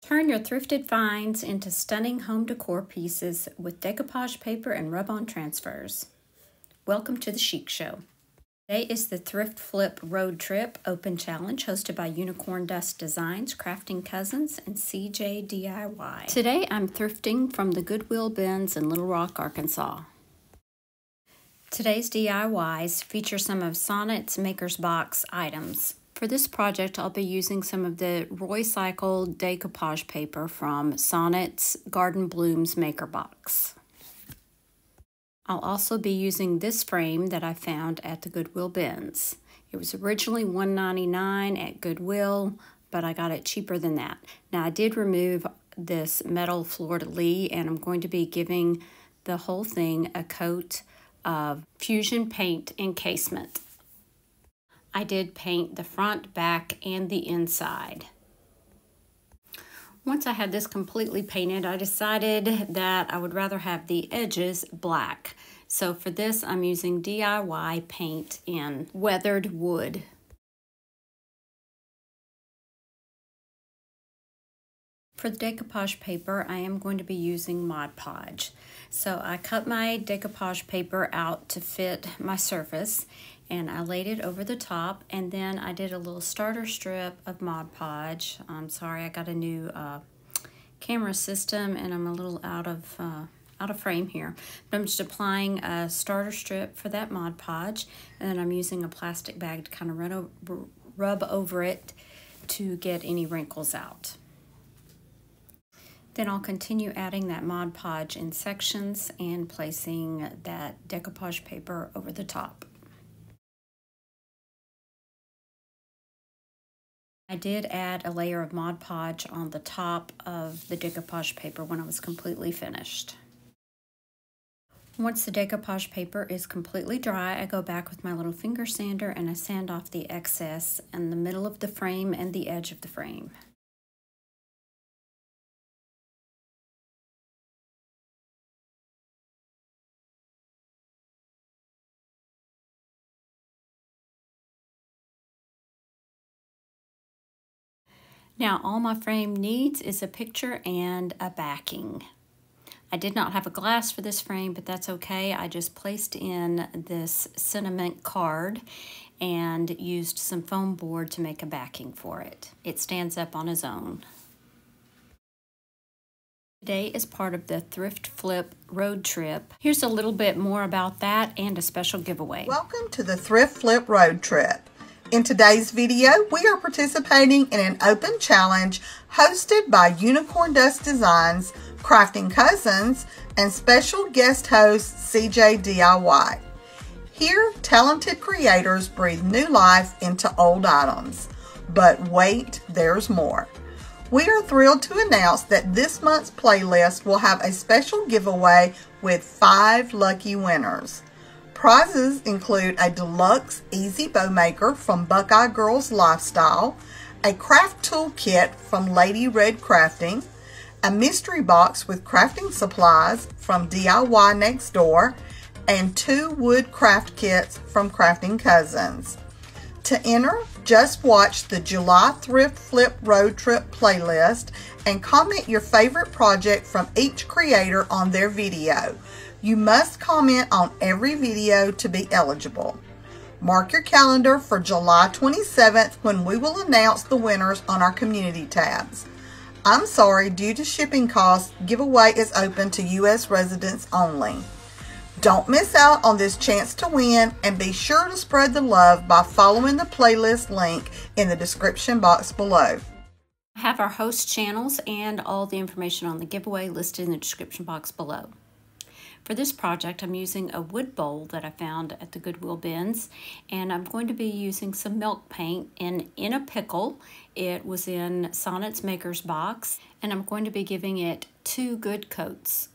Turn your thrifted finds into stunning home decor pieces with decoupage paper and rub-on transfers. Welcome to the Chic Show. Today is the Thrift Flip Road Trip Open Challenge hosted by Unicorn Dust Designs, Crafting Cousins, and CJ DIY. Today I'm thrifting from the Goodwill bins in Little Rock, Arkansas. Today's DIYs feature some of Sonnet's Maker's Box items. For this project, I'll be using some of the Roycycle decoupage paper from Sonnet's Garden Blooms Maker Box. I'll also be using this frame that I found at the Goodwill bins. It was originally $1.99 at Goodwill, but I got it cheaper than that. Now I did remove this metal fleur-de-lis, and I'm going to be giving the whole thing a coat of Fusion paint encasement. I did paint the front, back, and the inside. Once I had this completely painted, I decided that I would rather have the edges black. So for this, I'm using DIY paint in weathered wood. For the decoupage paper, I am going to be using Mod Podge. So I cut my decoupage paper out to fit my surface, and I laid it over the top, and then I did a little starter strip of Mod Podge. I'm sorry, I got a new camera system, and I'm a little out of frame here. But I'm just applying a starter strip for that Mod Podge, and then I'm using a plastic bag to kind of rub over it to get any wrinkles out. Then I'll continue adding that Mod Podge in sections and placing that decoupage paper over the top. I did add a layer of Mod Podge on the top of the decoupage paper when I was completely finished. Once the decoupage paper is completely dry, I go back with my little finger sander and I sand off the excess in the middle of the frame and the edge of the frame. Now all my frame needs is a picture and a backing. I did not have a glass for this frame, but that's okay. I just placed in this sentiment card and used some foam board to make a backing for it. It stands up on its own. Today is part of the Thrift Flip Road Trip. Here's a little bit more about that and a special giveaway. Welcome to the Thrift Flip Road Trip. In today's video, we are participating in an open challenge hosted by Unicorn Dust Designs, Crafting Cousins, and special guest host CJ DIY. Here, talented creators breathe new life into old items. But wait, there's more. We are thrilled to announce that this month's playlist will have a special giveaway with 5 lucky winners. Prizes include a deluxe easy bow maker from Buckeye Girls Lifestyle, a craft tool kit from Lady Red Crafting, a mystery box with crafting supplies from DIY Next Door, and 2 wood craft kits from Crafting Cousins. To enter, just watch the July Thrift Flip Road Trip playlist and comment your favorite project from each creator on their video. You must comment on every video to be eligible. Mark your calendar for July 27th when we will announce the winners on our community tabs. I'm sorry, due to shipping costs, giveaway is open to U.S. residents only. Don't miss out on this chance to win, and be sure to spread the love by following the playlist link in the description box below. I have our host channels and all the information on the giveaway listed in the description box below. For this project, I'm using a wood bowl that I found at the Goodwill bins, and I'm going to be using some milk paint in a pickle. It was in Sonnet's Maker's Box, and I'm going to be giving it 2 good coats.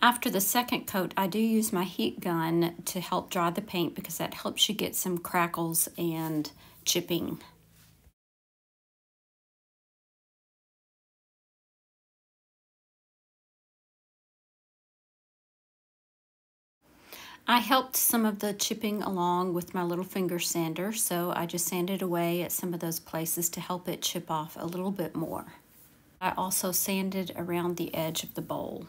After the second coat, I do use my heat gun to help dry the paint because that helps you get some crackles and chipping. I helped some of the chipping along with my little finger sander, so I just sanded away at some of those places to help it chip off a little bit more. I also sanded around the edge of the bowl.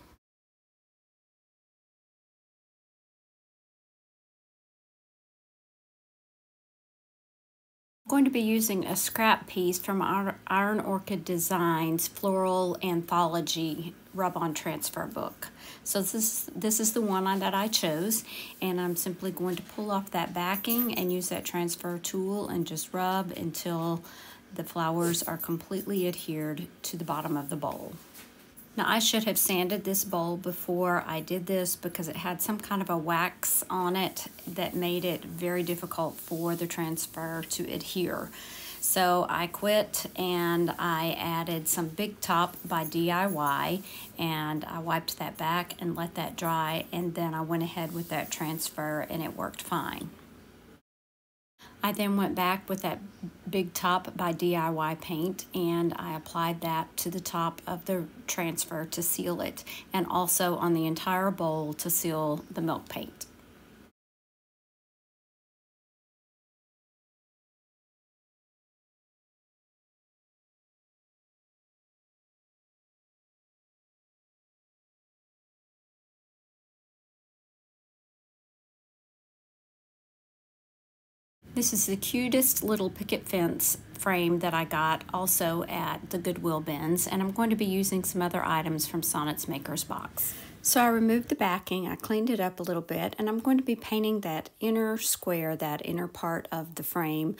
I'm going to be using a scrap piece from our Iron Orchid Designs Floral Anthology Rub-On Transfer book. So this is the one that I chose, and I'm simply going to pull off that backing and use that transfer tool and just rub until the flowers are completely adhered to the bottom of the bowl. Now, I should have sanded this bowl before I did this because it had some kind of a wax on it that made it very difficult for the transfer to adhere. So I quit and I added some Big Top by DIY, and I wiped that back and let that dry, and then I went ahead with that transfer and it worked fine. I then went back with that Big Top by DIY paint, and I applied that to the top of the transfer to seal it, and also on the entire bowl to seal the milk paint. This is the cutest little picket fence frame that I got also at the Goodwill bins, and I'm going to be using some other items from Sonnet's Maker's Box. So I removed the backing, I cleaned it up a little bit, and I'm going to be painting that inner square, that inner part of the frame,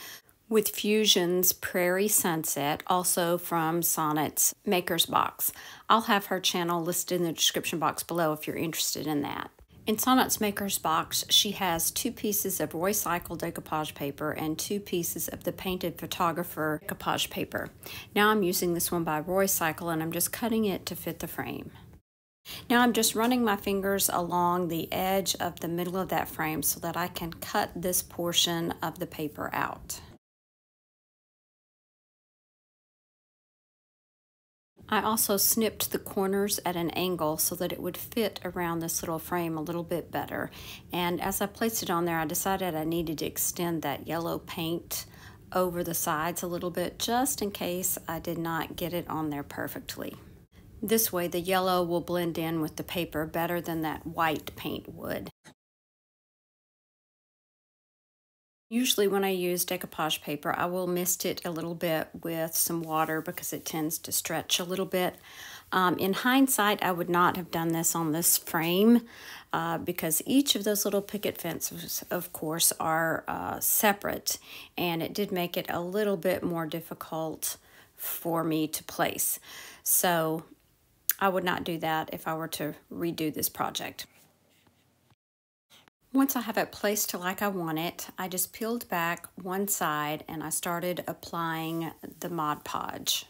with Fusion's Prairie Sunset, also from Sonnet's Maker's Box. I'll have her channel listed in the description box below if you're interested in that. In Sonnet's Maker's Box, she has 2 pieces of Roycycle decoupage paper and 2 pieces of the Painted Photographer decoupage paper. Now I'm using this one by Roycycle, and I'm just cutting it to fit the frame. Now I'm just running my fingers along the edge of the middle of that frame so that I can cut this portion of the paper out. I also snipped the corners at an angle so that it would fit around this little frame a little bit better. And as I placed it on there, I decided I needed to extend that yellow paint over the sides a little bit, just in case I did not get it on there perfectly. This way the yellow will blend in with the paper better than that white paint would. Usually when I use decoupage paper, I will mist it a little bit with some water because it tends to stretch a little bit. In hindsight, I would not have done this on this frame because each of those little picket fences, of course, are separate, and it did make it a little bit more difficult for me to place. So I would not do that if I were to redo this project. Once I have it placed like I want it, I just peeled back one side and I started applying the Mod Podge.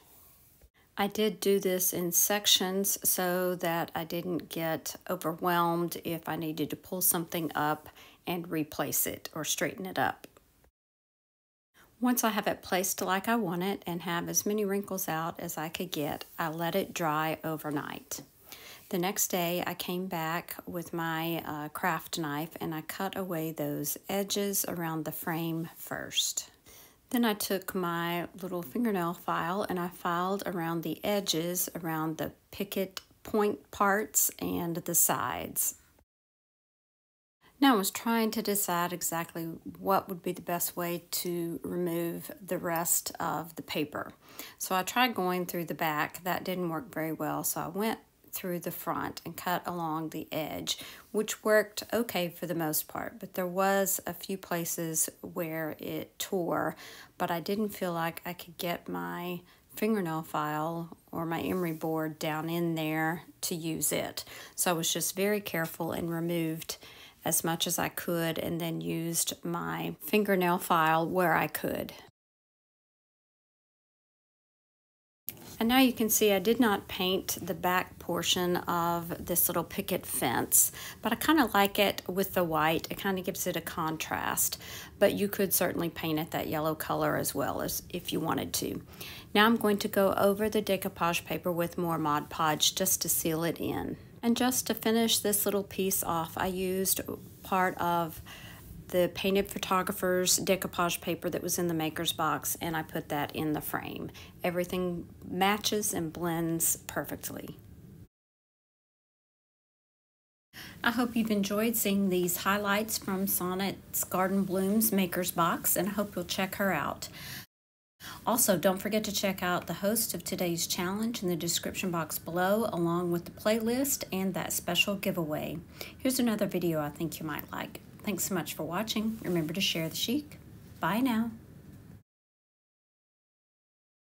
I did do this in sections so that I didn't get overwhelmed if I needed to pull something up and replace it or straighten it up. Once I have it placed like I want it and have as many wrinkles out as I could get, I let it dry overnight. The next day I came back with my craft knife and I cut away those edges around the frame first. Then I took my little fingernail file and I filed around the edges, around the picket point parts and the sides. Now I was trying to decide exactly what would be the best way to remove the rest of the paper. So I tried going through the back. That didn't work very well, so I went through the front and cut along the edge, which worked okay for the most part, but there was a few places where it tore, but I didn't feel like I could get my fingernail file or my emery board down in there to use it. So I was just very careful and removed as much as I could and then used my fingernail file where I could. And now you can see I did not paint the back portion of this little picket fence, but I kind of like it with the white. It kind of gives it a contrast, but you could certainly paint it that yellow color as well as if you wanted to. Now I'm going to go over the decoupage paper with more Mod Podge just to seal it in. And just to finish this little piece off, I used part of the Painted Photographer's decoupage paper that was in the maker's box, and I put that in the frame. Everything matches and blends perfectly. I hope you've enjoyed seeing these highlights from Sonnet's Garden Blooms Maker's Box, and I hope you'll check her out. Also, don't forget to check out the host of today's challenge in the description box below, along with the playlist and that special giveaway. Here's another video I think you might like. Thanks so much for watching. Remember to share the chic. Bye now.